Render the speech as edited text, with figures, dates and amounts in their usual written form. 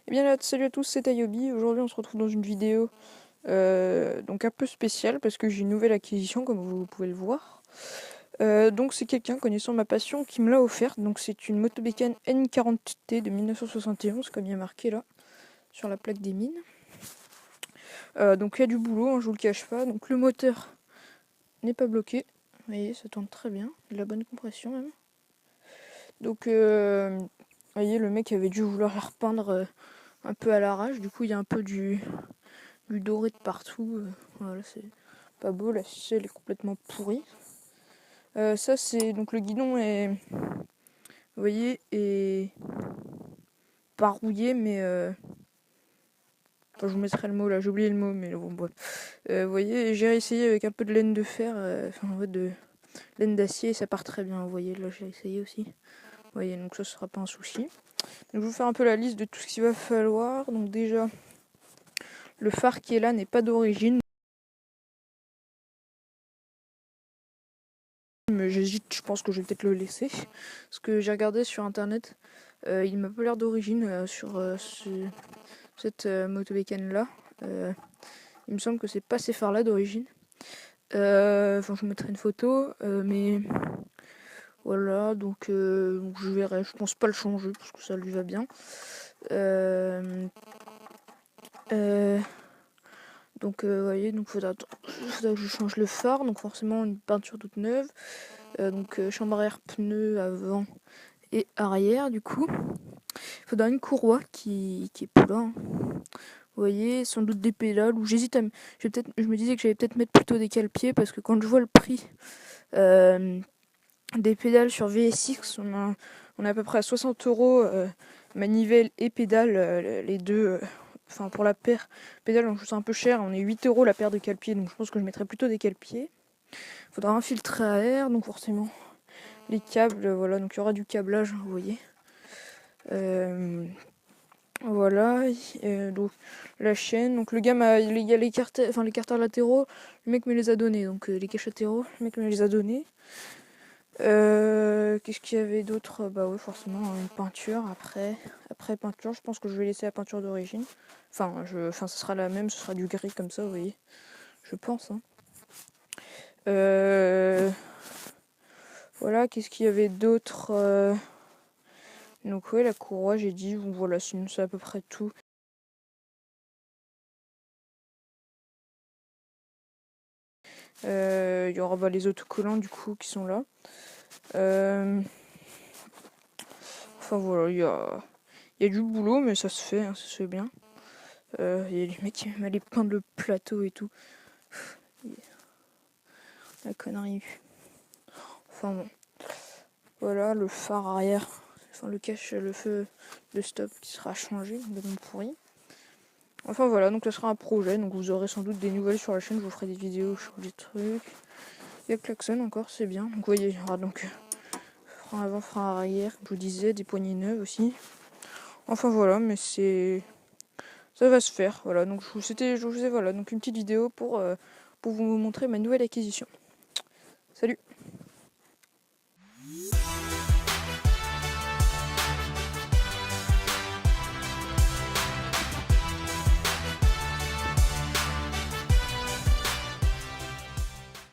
Eh bien là, salut à tous, c'est Ayobi. Aujourd'hui on se retrouve dans une vidéo donc un peu spéciale parce que j'ai une nouvelle acquisition comme vous pouvez le voir. Donc c'est quelqu'un connaissant ma passion qui me l'a offerte. Donc c'est une Moto Bécane N40T de 1971 comme il y a marqué là sur la plaque des mines. Donc il y a du boulot, hein, je vous le cache pas. Donc le moteur n'est pas bloqué. Vous voyez, ça tourne très bien, de la bonne compression même. Donc vous voyez, le mec avait dû vouloir la repeindre un peu à l'arrache. Du coup il y a un peu du doré de partout. Voilà, c'est pas beau, la ficelle est complètement pourrie. Ça c'est donc le guidon est, vous voyez, est pas rouillé mais enfin, je vous mettrai le mot là, j'ai oublié le mot mais bon bref. Vous voyez, j'ai essayé avec un peu de laine de fer, enfin en fait de laine d'acier, ça part très bien. Vous voyez, là j'ai essayé aussi. Vous voyez, donc ça sera pas un souci. Donc je vais vous faire un peu la liste de tout ce qu'il va falloir. Donc déjà, le phare qui est là n'est pas d'origine. Mais j'hésite, je pense que je vais peut-être le laisser. Parce que j'ai regardé sur internet, il m'a pas l'air d'origine sur cette Moto Bécane là. Il me semble que c'est pas ces phares là d'origine. Enfin, je vous mettrai une photo, mais voilà, donc je verrai. Je pense pas le changer parce que ça lui va bien. Donc vous voyez, donc faudra que je change le phare, donc forcément une peinture toute neuve. Donc chambre à air, pneus avant et arrière du coup. Il faudra une courroie qui est plus là. Hein. Vous voyez, sans doute des pédales, ou j'hésite à je me disais que j'allais peut-être mettre plutôt des cale-pieds parce que quand je vois le prix des pédales sur VSX, on a à peu près à 60 €, manivelle et pédale, les deux, enfin pour la paire pédale, on trouve ça un peu cher, on est 8 € la paire de cale-pieds, donc je pense que je mettrais plutôt des cale-pieds. Il faudra un filtre à air, donc forcément les câbles, voilà, donc il y aura du câblage, vous voyez. Voilà, donc la chaîne, donc le gars il y a les carters latéraux, le mec me les a donnés, donc les caches latéraux, le mec me les a donnés. Qu'est-ce qu'il y avait d'autre? Bah oui, forcément une peinture. Après peinture, je pense que je vais laisser la peinture d'origine. Enfin, ce sera la même, ce sera du gris comme ça, vous voyez. Je pense. Hein. Voilà, qu'est-ce qu'il y avait d'autre? Donc ouais, la courroie, j'ai dit. Bon, voilà, sinon c'est à peu près tout. Il y aura les autocollants du coup qui sont là. Enfin voilà, il y a du boulot, mais ça se fait, hein, ça se fait bien. Il y a des mecs qui m'allaient peindre le plateau et tout. La connerie. Enfin bon. Voilà, le phare arrière. Enfin le feu de stop qui sera changé, de mon pourri. Enfin voilà, donc ça sera un projet, donc vous aurez sans doute des nouvelles sur la chaîne, je vous ferai des vidéos sur des trucs. Il y a klaxon encore, c'est bien. Donc vous voyez, il y aura donc frein avant, frein arrière, comme je vous disais, des poignées neuves aussi. Enfin voilà, mais ça va se faire. Voilà, donc je vous faisais voilà, donc une petite vidéo pour vous montrer ma nouvelle acquisition. Salut!